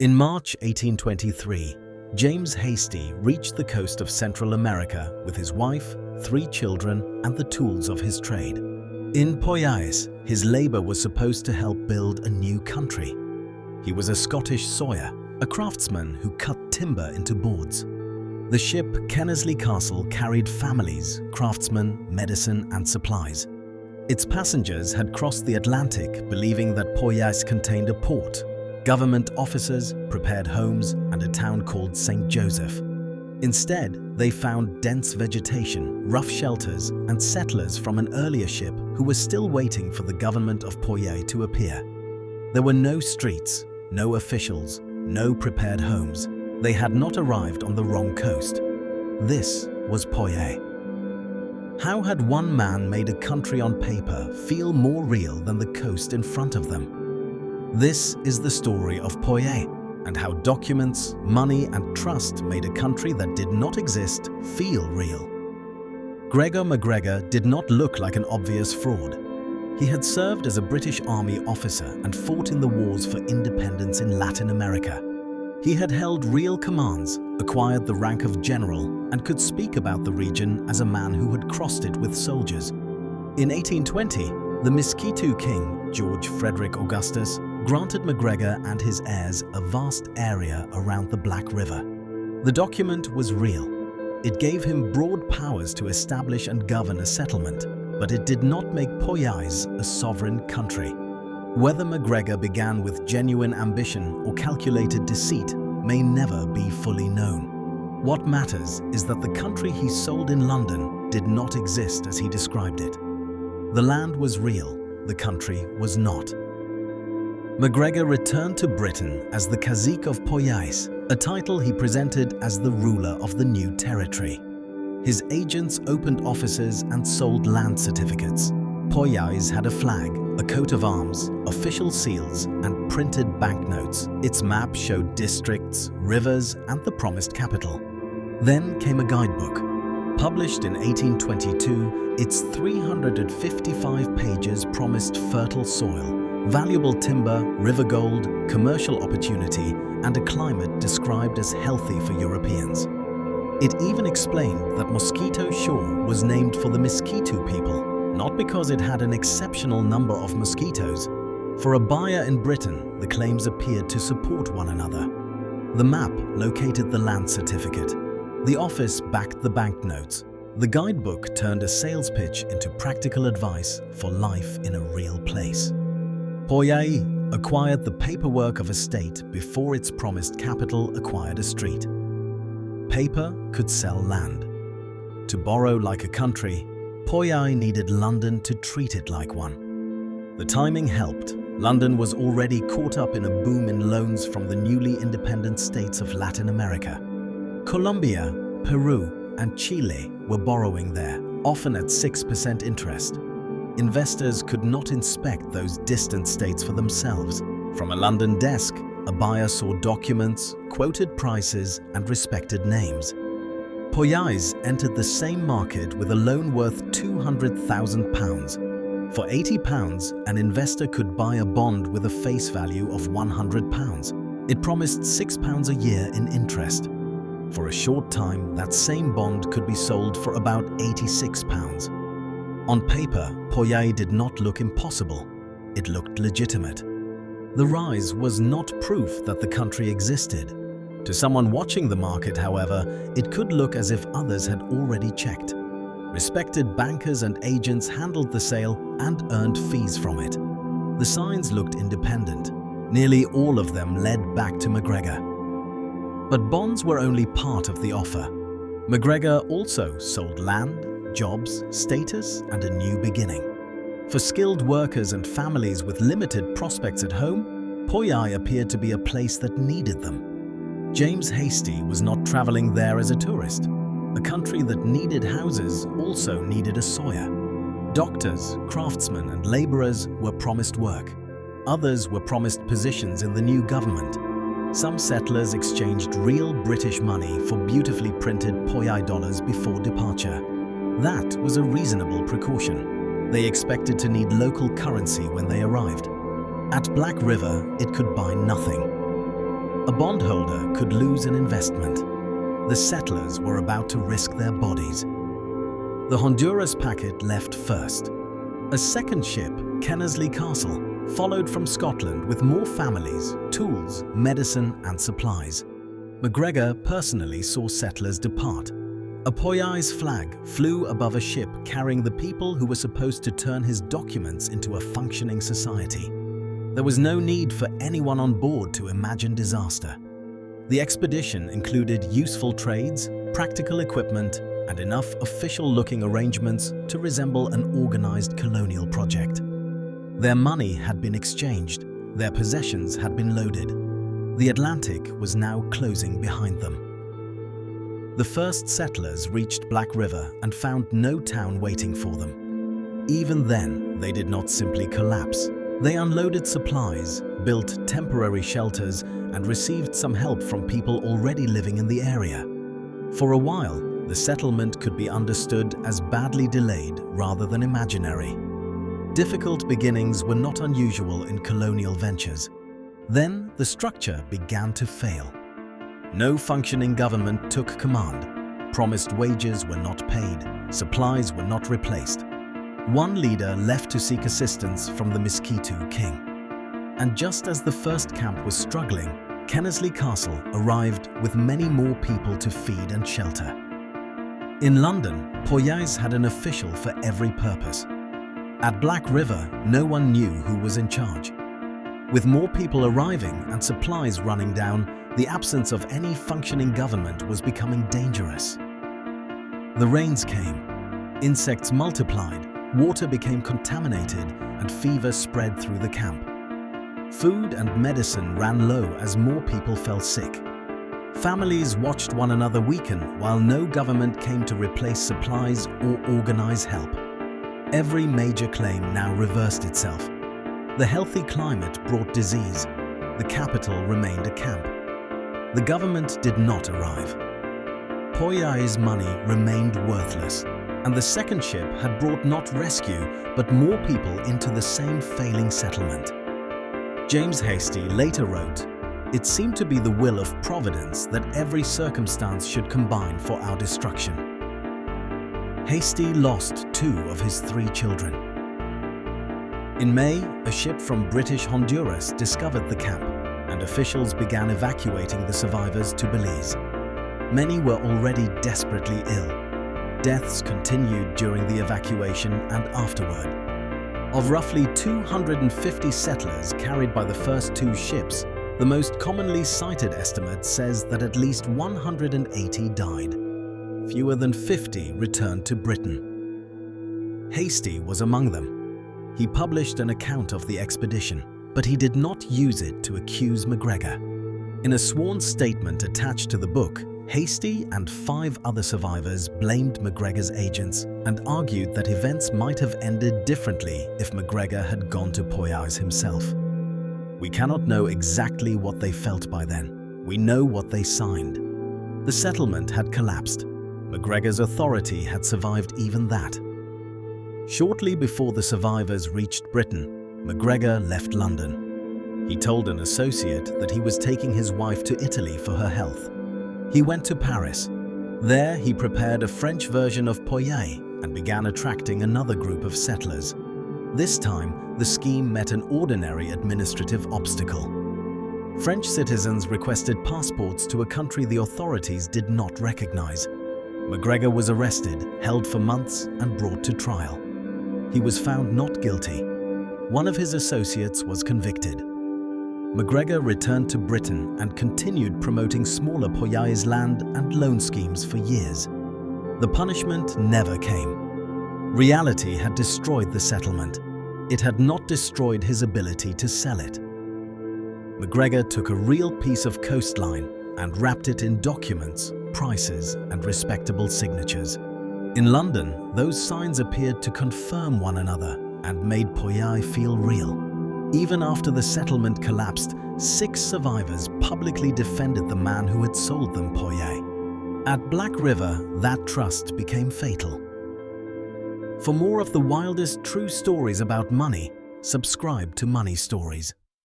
In March 1823, James Hasty reached the coast of Central America with his wife, 3 children, and the tools of his trade. In Poyais, his labor was supposed to help build a new country. He was a Scottish sawyer, a craftsman who cut timber into boards. The ship Kennersley Castle carried families, craftsmen, medicine, and supplies. Its passengers had crossed the Atlantic believing that Poyais contained a port, government offices, prepared homes, and a town called St. Joseph. Instead, they found dense vegetation, rough shelters, and settlers from an earlier ship who were still waiting for the government of Poyais to appear. There were no streets, no officials, no prepared homes. They had not arrived on the wrong coast. This was Poyais. How had one man made a country on paper feel more real than the coast in front of them? This is the story of Poyais and how documents, money, and trust made a country that did not exist feel real. Gregor MacGregor did not look like an obvious fraud. He had served as a British Army officer and fought in the wars for independence in Latin America. He had held real commands, acquired the rank of general, and could speak about the region as a man who had crossed it with soldiers. In 1820, the Miskito king, George Frederick Augustus, granted MacGregor and his heirs a vast area around the Black River. The document was real. It gave him broad powers to establish and govern a settlement, but it did not make Poyais a sovereign country. Whether MacGregor began with genuine ambition or calculated deceit may never be fully known. What matters is that the country he sold in London did not exist as he described it. The land was real, the country was not. MacGregor returned to Britain as the Cazique of Poyais, a title he presented as the ruler of the new territory. His agents opened offices and sold land certificates. Poyais had a flag, a coat of arms, official seals, and printed banknotes. Its map showed districts, rivers, and the promised capital. Then came a guidebook. Published in 1822, its 355 pages promised fertile soil, valuable timber, river gold, commercial opportunity, and a climate described as healthy for Europeans. It even explained that Mosquito Shore was named for the Miskito people, not because it had an exceptional number of mosquitoes. For a buyer in Britain, the claims appeared to support one another. The map located the land certificate. The office backed the banknotes. The guidebook turned a sales pitch into practical advice for life in a real place. Poyais acquired the paperwork of a state before its promised capital acquired a street. Paper could sell land. To borrow like a country, Poyais needed London to treat it like one. The timing helped. London was already caught up in a boom in loans from the newly independent states of Latin America. Colombia, Peru, and Chile were borrowing there, often at 6% interest. Investors could not inspect those distant states for themselves. From a London desk, a buyer saw documents, quoted prices, and respected names. Poyais entered the same market with a loan worth £200,000. For £80, an investor could buy a bond with a face value of £100. It promised £6 a year in interest. For a short time, that same bond could be sold for about £86. On paper, Poyais did not look impossible. It looked legitimate. The rise was not proof that the country existed. To someone watching the market, however, it could look as if others had already checked. Respected bankers and agents handled the sale and earned fees from it. The signs looked independent. Nearly all of them led back to MacGregor. But bonds were only part of the offer. MacGregor also sold land, jobs, status, and a new beginning. For skilled workers and families with limited prospects at home, Poyais appeared to be a place that needed them. James Hasty was not traveling there as a tourist. A country that needed houses also needed a sawyer. Doctors, craftsmen, and laborers were promised work. Others were promised positions in the new government. Some settlers exchanged real British money for beautifully printed Poyais dollars before departure. That was a reasonable precaution. They expected to need local currency when they arrived. At Black River, it could buy nothing. A bondholder could lose an investment. The settlers were about to risk their bodies. The Honduras packet left first. A second ship, Kennersley Castle, followed from Scotland with more families, tools, medicine and supplies. MacGregor personally saw settlers depart. A Poyais flag flew above a ship carrying the people who were supposed to turn his documents into a functioning society. There was no need for anyone on board to imagine disaster. The expedition included useful trades, practical equipment, and enough official-looking arrangements to resemble an organized colonial project. Their money had been exchanged, their possessions had been loaded. The Atlantic was now closing behind them. The first settlers reached Black River and found no town waiting for them. Even then, they did not simply collapse. They unloaded supplies, built temporary shelters, and received some help from people already living in the area. For a while, the settlement could be understood as badly delayed rather than imaginary. Difficult beginnings were not unusual in colonial ventures. Then the structure began to fail. No functioning government took command. Promised wages were not paid, supplies were not replaced. One leader left to seek assistance from the Miskitu king. And just as the first camp was struggling, Kennersley Castle arrived with many more people to feed and shelter. In London, Poyais had an official for every purpose. At Black River, no one knew who was in charge. With more people arriving and supplies running down, the absence of any functioning government was becoming dangerous. The rains came, insects multiplied, water became contaminated, and fever spread through the camp. Food and medicine ran low as more people fell sick. Families watched one another weaken while no government came to replace supplies or organize help. Every major claim now reversed itself. The healthy climate brought disease. The capital remained a camp. The government did not arrive. Poyais' money remained worthless, and the second ship had brought not rescue but more people into the same failing settlement. James Hastie later wrote, "It seemed to be the will of Providence that every circumstance should combine for our destruction." Hastie lost 2 of his 3 children. In May, a ship from British Honduras discovered the camp, and officials began evacuating the survivors to Belize. Many were already desperately ill. Deaths continued during the evacuation and afterward. Of roughly 250 settlers carried by the first 2 ships, the most commonly cited estimate says that at least 180 died. Fewer than 50 returned to Britain. Hastie was among them. He published an account of the expedition, but he did not use it to accuse MacGregor. In a sworn statement attached to the book, Hastie and 5 other survivors blamed MacGregor's agents and argued that events might have ended differently if MacGregor had gone to Poyais himself. We cannot know exactly what they felt by then. We know what they signed. The settlement had collapsed. MacGregor's authority had survived even that. Shortly before the survivors reached Britain, MacGregor left London. He told an associate that he was taking his wife to Italy for her health. He went to Paris. There he prepared a French version of Poyais and began attracting another group of settlers. This time, the scheme met an ordinary administrative obstacle. French citizens requested passports to a country the authorities did not recognize. MacGregor was arrested, held for months, and brought to trial. He was found not guilty. One of his associates was convicted. MacGregor returned to Britain and continued promoting smaller Poyais land and loan schemes for years. The punishment never came. Reality had destroyed the settlement. It had not destroyed his ability to sell it. MacGregor took a real piece of coastline and wrapped it in documents, prices, and respectable signatures. In London, those signs appeared to confirm one another and made Poyais feel real. Even after the settlement collapsed, 6 survivors publicly defended the man who had sold them Poyais. At Black River, that trust became fatal. For more of the wildest true stories about money, subscribe to Money Stories.